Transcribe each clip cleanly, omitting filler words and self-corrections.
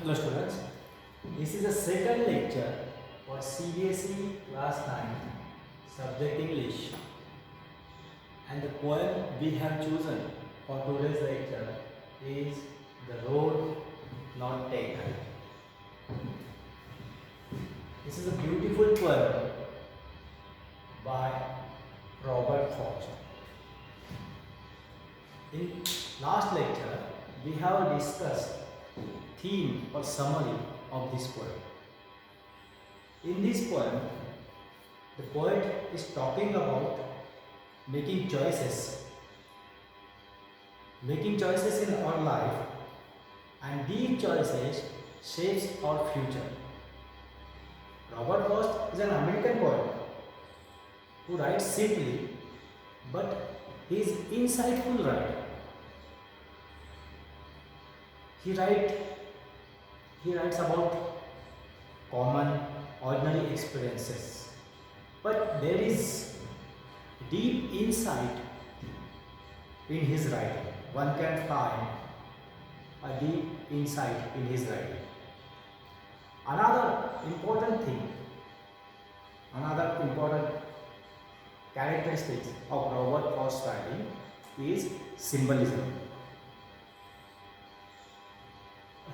Hello students, this is the second lecture for CBSE class 9 subject English, and the poem we have chosen for today's lecture is The Road Not Taken. This is a beautiful poem by Robert Frost. In last lecture we have discussed theme or summary of this poem. In this poem, the poet is talking about making choices in our life, and these choices shapes our future. Robert Frost is an American poet who writes simply, but he is insightful writer. He writes about common, ordinary experiences, but there is deep insight in his writing. One can find a deep insight in his writing. Another important characteristic of Robert Frost's writing is symbolism.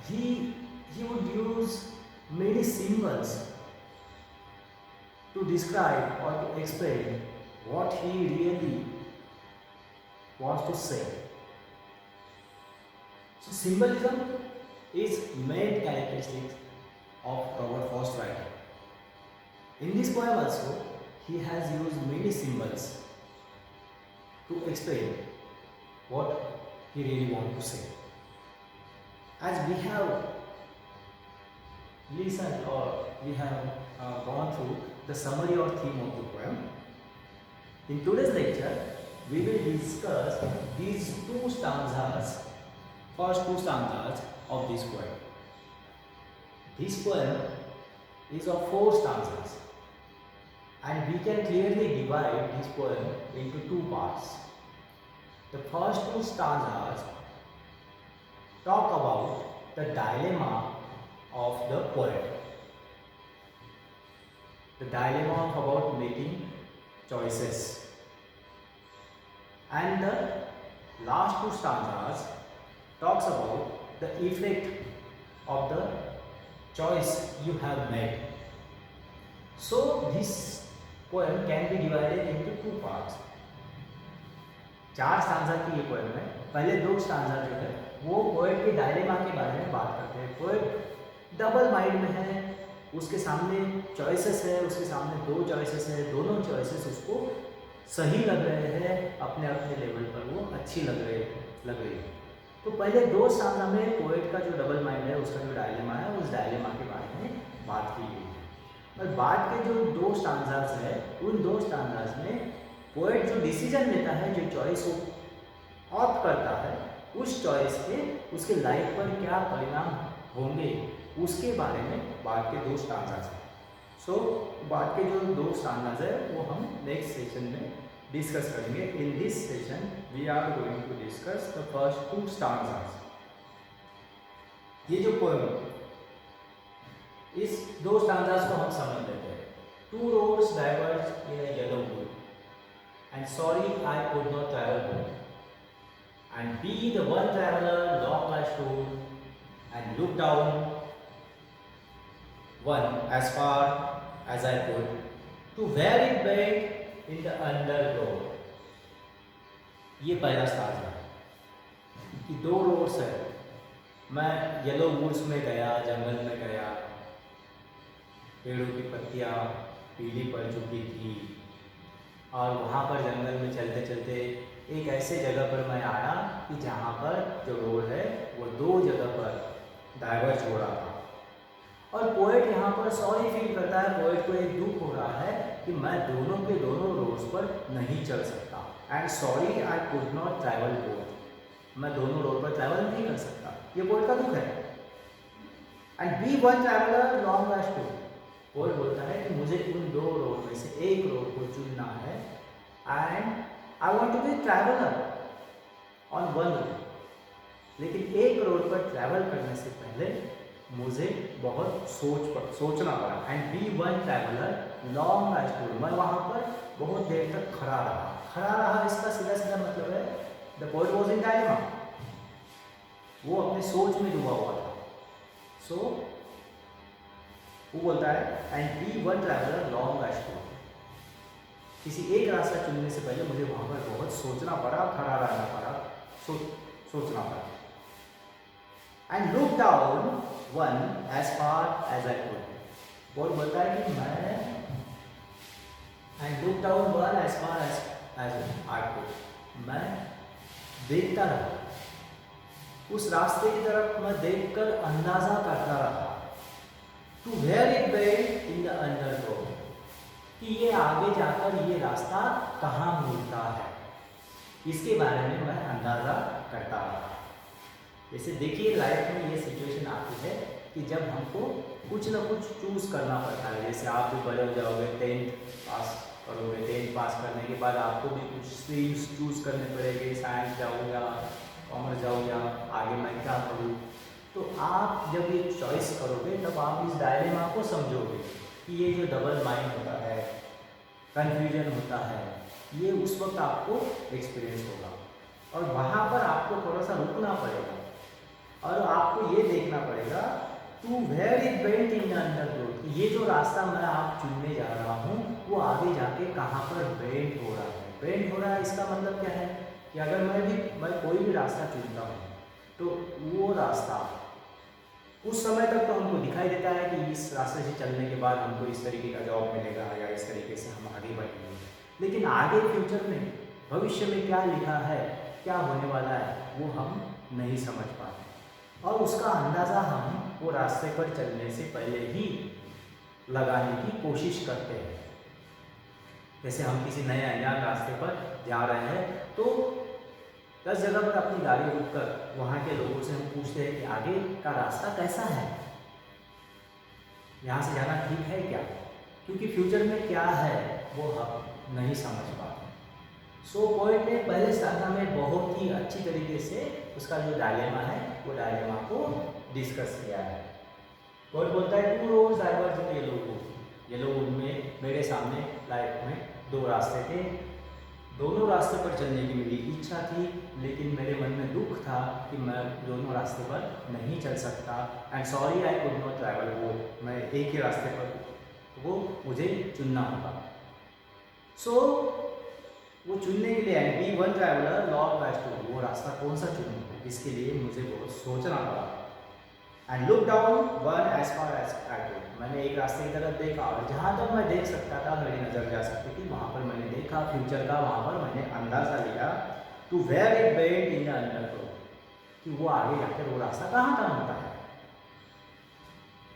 He would use many symbols to describe or to explain what he really wants to say. So symbolism is main characteristic of Robert Frost's writing. In this poem also, he has used many symbols to explain what he really wants to say. As we have listened or we have gone through the summary or theme of the poem, in today's lecture we will discuss these first two stanzas of this poem. This poem is of 4 stanzas, and we can clearly divide this poem into 2 parts. The first 2 stanzas talk about the dilemma of the poet. The dilemma about making choices. And the last 2 stanzas talks about the effect of the choice you have made. So this poem can be divided into 2 parts. 4 stanza की ये poem है. पहले 2 stanza जो है वो poet के dilemma के बारे में बात करते हैं. पोएट डबल माइंड में है, उसके सामने चॉइसेस है, उसके सामने 2 चॉइसेस है, दोनों चॉइसेस उसको सही लग रहे हैं, अपने अपने लेवल पर वो अच्छी लग रही है. तो पहले 2 स्टांजा में पोएट का जो डबल माइंड है, उसका जो डायलेमा है, उस डायलेमा के बारे में बात की गई है. और बाद के जो 2 स्टांजास है, उन 2 स्टांजास में पोएट जो डिसीजन लेता है, जो चॉइस को ऑप्ट करता है, उस चॉइस के उसके लाइफ पर क्या परिणाम होंगे उसके बारे में बाद के 2 स्टांजास हैं. सो बाद के जो 2 स्टांजास है वो हम नेक्स्ट सेशन में डिस्कस करेंगे. In this session we are going to discuss the first 2 stanzas. ये जो पोएम, इस 2 स्टांजास को हम समझ लेते हैं. 2 roads diverged in a yellow wood, and sorry I could not travel more, and be the one traveler long I stood, and looked down one as far as I could, to where it went in the undergrowth. ये पहला stanza है कि 2 roads है. मैं yellow woods में गया, जंगल में गया, पेड़ों की पत्तियाँ पीली पड़ चुकी थी, और वहाँ पर जंगल में चलते चलते एक ऐसे जगह पर मैं आया कि जहाँ पर जो रोड है वो 2 जगह पर डाइवर्ज हो रहा था. और पोएट यहाँ पर सॉरी फील करता है. पोएट को एक दुख हो रहा है कि मैं दोनों के दोनों रोड्स पर नहीं चल सकता. And sorry I could not travel both, मैं दोनों रोड पर ट्रैवल नहीं कर सकता. ये पोएट का दुख है. And be one traveller long I stood, poet बोलता है कि मुझे उन 2 रोड में से एक रोड को चुनना है. And I want to be traveller on one road, लेकिन एक रोड पर ट्रैवल करने से पहले मुझे बहुत सोचना पड़ा। And be one traveller long I stood, मैं वहाँ पर बहुत देर तक खड़ा रहा। इसका सीधा सीधा मतलब है the poet was in dilemma, वो अपने सोच में डूबा हुआ था। सो वो बोलता है and be one traveller long I stood, किसी एक रास्ता चुनने से पहले मुझे वहाँ पर बहुत सोचना पड़ा, खड़ा रहना पड़ा, सोचना पड़ा। And look down one as far as I could, और बोलता है कि मैं and look down one as far as I could, मैं देखता रहा उस रास्ते की तरफ, मैं देखकर अंदाजा करता रहा to where it went in the underground, कि ये आगे जाकर ये रास्ता कहाँ मिलता है, इसके बारे में मैं अंदाज़ा करता रहा। जैसे देखिए लाइफ में ये सिचुएशन आती है कि जब हमको कुछ ना कुछ चूज़ करना पड़ता है। जैसे आप भी बड़े हो जाओगे, 10th पास करोगे, 10th पास करने के बाद आपको भी कुछ स्ट्रीम्स चूज़ करने पड़ेंगे, साइंस जाऊँ या कॉमर्स जाऊँ या आगे मैं क्या करूँ। तो आप जब ये चॉइस करोगे तब आप इस डायलेमा को समझोगे कि ये जो डबल माइंड होता है, कन्फ्यूजन होता है, ये उस वक्त आपको एक्सपीरियंस होगा। और वहाँ पर आपको थोड़ा सा रुकना पड़ेगा और आपको ये देखना पड़ेगा to where it went in the underground, ये जो रास्ता मैं आप चुनने जा रहा हूँ वो आगे जाके कहाँ पर वेंट हो रहा है। वेंट हो रहा है इसका मतलब क्या है कि अगर मैं कोई भी रास्ता चुनता हूँ तो वो रास्ता उस समय तक तो हमको दिखाई देता है कि इस रास्ते से चलने के बाद हमको इस तरीके का जॉब मिलेगा या इस तरीके से हम आगे बढ़ेंगे, लेकिन आगे फ्यूचर में भविष्य में क्या लिखा है, क्या होने वाला है, वो हम नहीं समझ पाते और उसका अंदाज़ा हम वो रास्ते पर चलने से पहले ही लगाने की कोशिश करते हैं। जैसे हम किसी नए अनजान रास्ते पर जा रहे हैं तो 10 जगह पर अपनी गाड़ी रुककर वहाँ के लोगों से हम पूछते हैं कि आगे का रास्ता कैसा है, यहाँ से जाना ठीक है क्या, क्योंकि फ्यूचर में क्या है वो हम नहीं समझ पाते। सो पोएट ने पहले साखा में बहुत ही अच्छी तरीके से उसका जो डायलेमा है वो डायलेमा को डिस्कस किया है। पोएट बोलता है two roads diverge in yellow wood में मेरे सामने लाइफ में दो रास्ते थे, दोनों रास्ते पर चलने की मेरी इच्छा थी, लेकिन मेरे मन में दुख था कि मैं दोनों रास्ते पर नहीं चल सकता। And sorry I could not travel, वो मैं एक ही रास्ते पर वो मुझे चुनना होगा। सो वो चुनने के लिए and be one traveller long I stood, वो रास्ता कौन सा चुनूँ, इसके लिए मुझे बहुत सोचना पड़ा। And look down one as far as I could, मैंने एक रास्ते की तरफ देखा और जहाँ तक मैं देख सकता था, मेरी नज़र जा सकती थी, वहाँ पर मैंने देखा फ्यूचर का, वहाँ पर मैंने अंदाज़ा लिया to where it went in the underground, कि वो आगे जाकर वो रास्ता कहाँ तक होता है।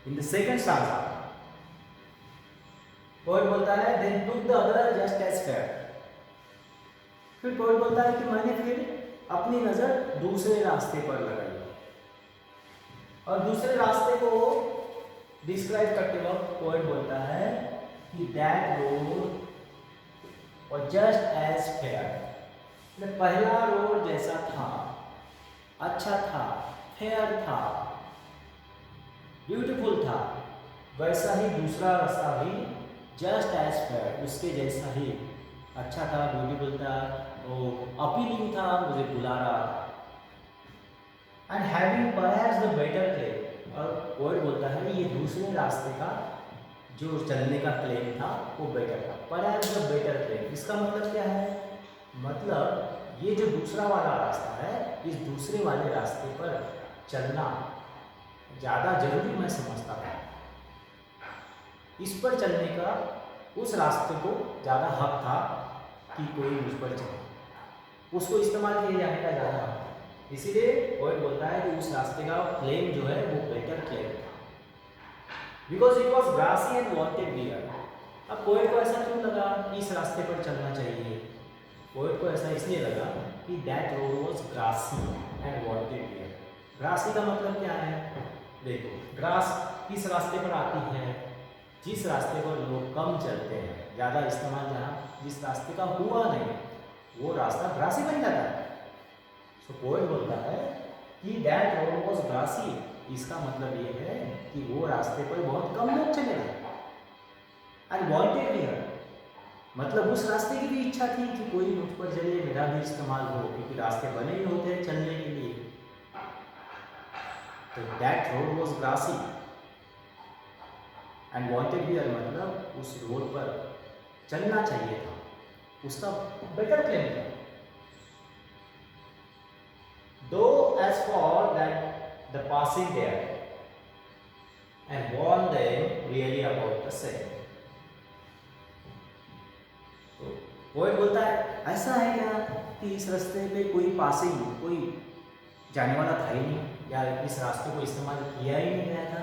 In the second stanza poet बोलता है then took the other just as fair, फिर पोएट बोलता है कि मैंने फिर अपनी नज़र दूसरे रास्ते पर लगाई और दूसरे रास्ते को डिस्क्राइब करते वक्त पोएट बोलता है कि दैट रोड और जस्ट एज फेयर, पहला रोड जैसा था, अच्छा था, फेयर था, ब्यूटीफुल था, वैसा ही दूसरा रास्ता भी जस्ट एज फेयर, उसके जैसा ही अच्छा था, ब्यूटीफुल था, वो अपीलिंग था, मुझे बुला रहा था। And having perhaps the better claim, और पोएट बोलता है ये दूसरे रास्ते का जो चलने का क्लेम था वो बेटर था। परहैप्स द बेटर क्लेम, इसका मतलब क्या है, मतलब ये जो दूसरा वाला रास्ता है, इस दूसरे वाले रास्ते पर चलना ज़्यादा जरूरी मैं समझता था। इस पर चलने का उस रास्ते को ज़्यादा हक था कि कोई मुझ पर चले, उसको इस्तेमाल किए जाने का ज़्यादा हक था। इसीलिए पोएट बोलता है कि उस रास्ते का क्लेम जो है वो बेटर क्लेम था, because it was grassy and wanted dear. अब पोएट को ऐसा क्यों लगा कि इस रास्ते पर चलना चाहिए, पोएट को ऐसा इसलिए लगा कि that road was grassy and wanted dear. Grassy का मतलब क्या है, देखो ग्रास किस रास्ते पर आती है, जिस रास्ते पर लोग कम चलते हैं, ज़्यादा इस्तेमाल जहाँ जिस रास्ते का हुआ नहीं वो रास्ता ग्रासी बन जाता है। सो पोएट बोलता है कि दैट रोड वॉज ग्रासी, इसका मतलब ये है कि वो रास्ते पर बहुत कम लोग चले गए। अनवांटेड भी है, मतलब उस रास्ते की भी इच्छा थी कि कोई मुझ पर चले, मेरा भी इस्तेमाल हो, क्योंकि रास्ते बने ही होते हैं चलने के लिए। तो that road was grassy. Unwanted भी मतलब उस रोड पर चलना चाहिए था, उसका बेटर क्लेम था। Though as for that the passing there and warn them really about the same. तो पोएट बोलता है ऐसा है क्या कि इस रास्ते पे कोई पासिंग, कोई जाने वाला था ही नहीं, या इस रास्ते को इस्तेमाल किया ही नहीं गया था?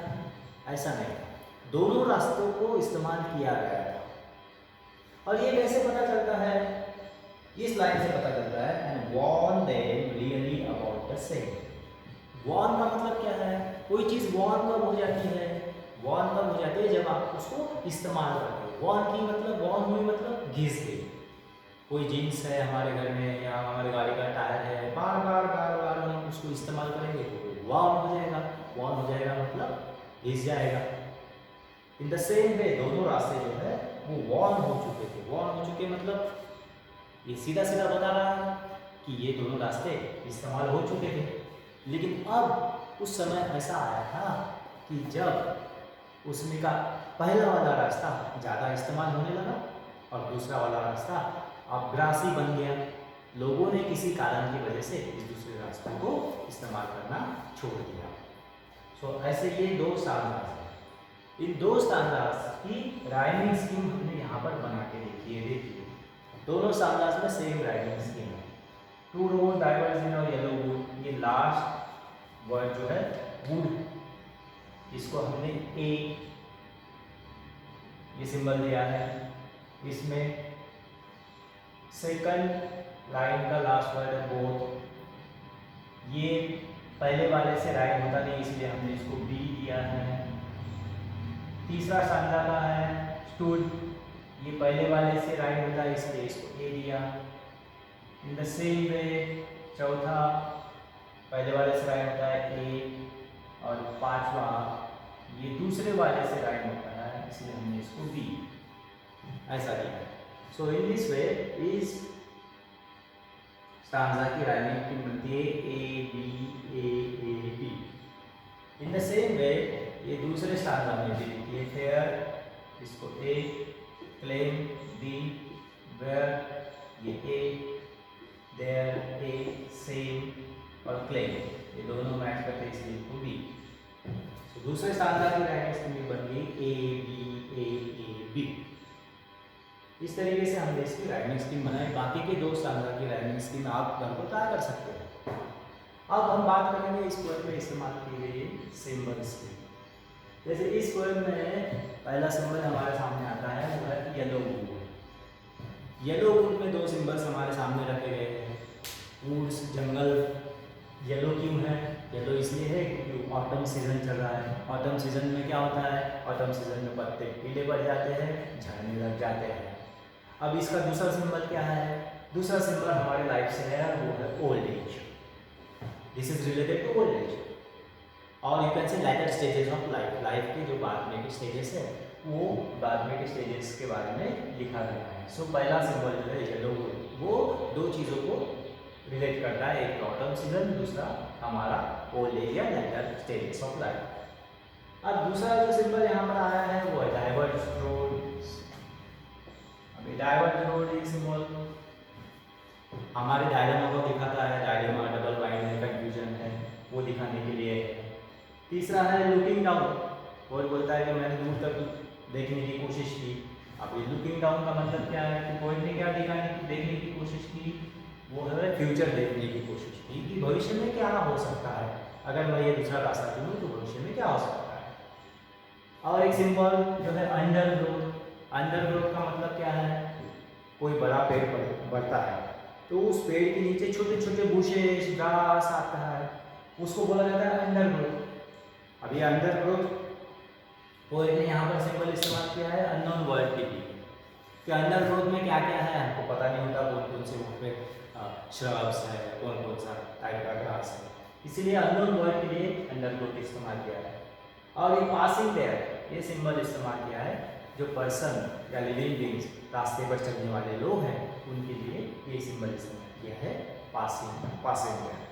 ऐसा नहीं, दोनों रास्तों को इस्तेमाल किया गया था। और ये कैसे पता चलता है? इस लाइन से पता चलता है, and warn them really about the same. Warn का मतलब क्या है? कोई चीज़ वॉर्न कब हो जाती है? वॉर्न कब हो जाती है? जब आप उसको इस्तेमाल करते हो। वॉर्न की मतलब, वॉर्न हुई मतलब घिस गई। कोई जीन्स है हमारे घर में या हमारी गाड़ी का टायर है, बार बार हम उसको इस्तेमाल करेंगे तो वॉर्न हो जाएगा। वॉर्न हो जाएगा मतलब घिस जाएगा। इन द सेम वे दोनों रास्ते जो है वो वॉर्न हो चुके थे। वॉर्न हो चुके मतलब ये सीधा सीधा बता रहा है कि ये दोनों रास्ते इस्तेमाल हो चुके थे। लेकिन अब उस समय ऐसा आया था कि जब उसमें का पहला वाला रास्ता ज़्यादा इस्तेमाल होने लगा और दूसरा वाला रास्ता अब ग्रासी बन गया। लोगों ने किसी कारण की वजह से इस दूसरे रास्ते को इस्तेमाल करना छोड़ दिया। सो ऐसे ये दो स्टांजास हैं। इन दो स्टांजास की राइमिंग स्कीम हमने यहाँ पर बना के देखी है। देखिए दोनों स्टांजास में सेम राइमिंग स्कीम है। टू रोड डाइवर्ज इन और येलो वुड, ये लास्ट वर्ड जो है वुड, इसको हमने ए ये सिंबल दिया है। इसमें सेकंड लाइन का लास्ट वर्ड है बोथ। ये पहले वाले से राइम होता नहीं इसलिए हमने इसको बी दिया है। तीसरा स्टांजा का है स्टूड, ये पहले वाले से राइम होता है इसलिए इसको ए दिया। इन द सेम वे चौथा पहले वाले से राइम होता है ए, और पांचवा ये दूसरे वाले से राइम होता है इसलिए हमने इसको बी ऐसा दिया है। सो इन दिस वे इस स्टांजा की राइमिंग की बनती है A B B. In the same way ये दूसरे स्टांजा में भी लिखी है फेयर, इसको ए, क्लेम बी, वेयर ये ए, देयर ए, सेम और क्लेम ये दोनों मैच करते हैं इसलिए इसको बी। तो दूसरे स्टांजा की राइमिंग स्कीम बन गई ए बी। इस तरीके से हमने इसकी राइमिंग स्कीम बनाई। बाकी के दो स्टांजा की राइमिंग स्कीम आप घर पर ट्राई कर सकते हैं। अब हम बात करेंगे इस पोएम में इस्तेमाल की गई सिंबल्स की। जैसे इस पोएम में पहला सिंबल हमारे सामने आता है वो है येलो वुड। येलो वुड में दो सिंबल्स हमारे सामने रखे गए हैं। वुड्स जंगल येलो क्यों है? येलो इसलिए है क्योंकि ऑटम सीजन चल रहा है। ऑटम सीजन में क्या होता है? ऑटम सीजन में पत्ते पीले पड़ जाते हैं, झड़ने लग जाते हैं। अब इसका दूसरा सिंबल क्या है? दूसरा सिंबल हमारे लाइफ से है वो है old age. This is related to old age और you can say later stages of life. Life के जो बाद में के स्टेजेस है वो बाद में के स्टेजेस के बारे में लिखा गया है। सो पहला सिंबल जो है येलो वो दो चीज़ों को रिलेट करता है, एक ऑटम सीजन, दूसरा हमारा ओल्ड एज या लेटर स्टेजेस ऑफ लाइफ। अब दूसरा जो सिंबल यहाँ पर आया है वो है डाइवर्ज रोड। अभी डाइवर्ज रोड एक सिंबल हमारे डायलेमा को दिखाता है। डायलेमा डबल माइंड है, कंफ्यूजन है, वो दिखाने के लिए है। तीसरा है लुकिंग डाउन। और बोलता है कि मैंने दूर तक देखने की कोशिश की। अब ये लुकिंग डाउन का मतलब क्या है कि पोएट ने क्या देखने की कोशिश की? वो है फ्यूचर देखने की कोशिश की कि भविष्य में क्या हो सकता है। अगर मैं ये दूसरा रास्ता चुनूँ तो भविष्य में क्या हो सकता है। और एक सिंबल जो है अंडर ग्रोथ। अंडर ग्रोथ का मतलब क्या है? कोई बड़ा पेड़ बढ़ता है तो उस पेड़ के नीचे छोटे छोटे बुशेस ग्रास आता है, उसको बोला जाता है अंडर ग्रोथ। अब ये अंडर ग्रोथ पोएट ने यहाँ पर सिंबल इस्तेमाल किया है अननोन वर्ड के लिए कि अंडर ग्रोथ में क्या क्या है हमको पता नहीं होता। कौन कौन से वहाँ पे श्रब्स है, कौन कौन सा टाइप का ग्रास है। इसलिए अननोन वर्ड के लिए अंडरग्रो इस्तेमाल किया है। और ये पासिंग देयर, ये सिंबल इस्तेमाल किया है जो पर्सन या लिविंग बींग्स, रास्ते पर चलने वाले लोग हैं, उनके लिए ये सिंबल इस्तेमाल किया है, passing there.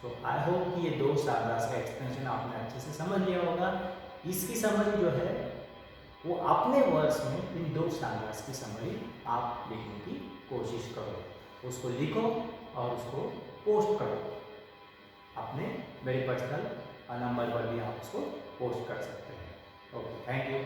So I hope कि ये दो स्टारग्राफ्स का एक्सप्लेनेशन आपने अच्छे से समझ लिया होगा। इसकी समरी जो है वो अपने वर्ड्स में इन दो स्टारग्राफ्स की समरी आप लिखने की कोशिश करो, उसको लिखो और उसको पोस्ट करो अपने मेरे पर्सनल नंबर पर भी आप उसको पोस्ट कर सकते हैं। Okay, thank you.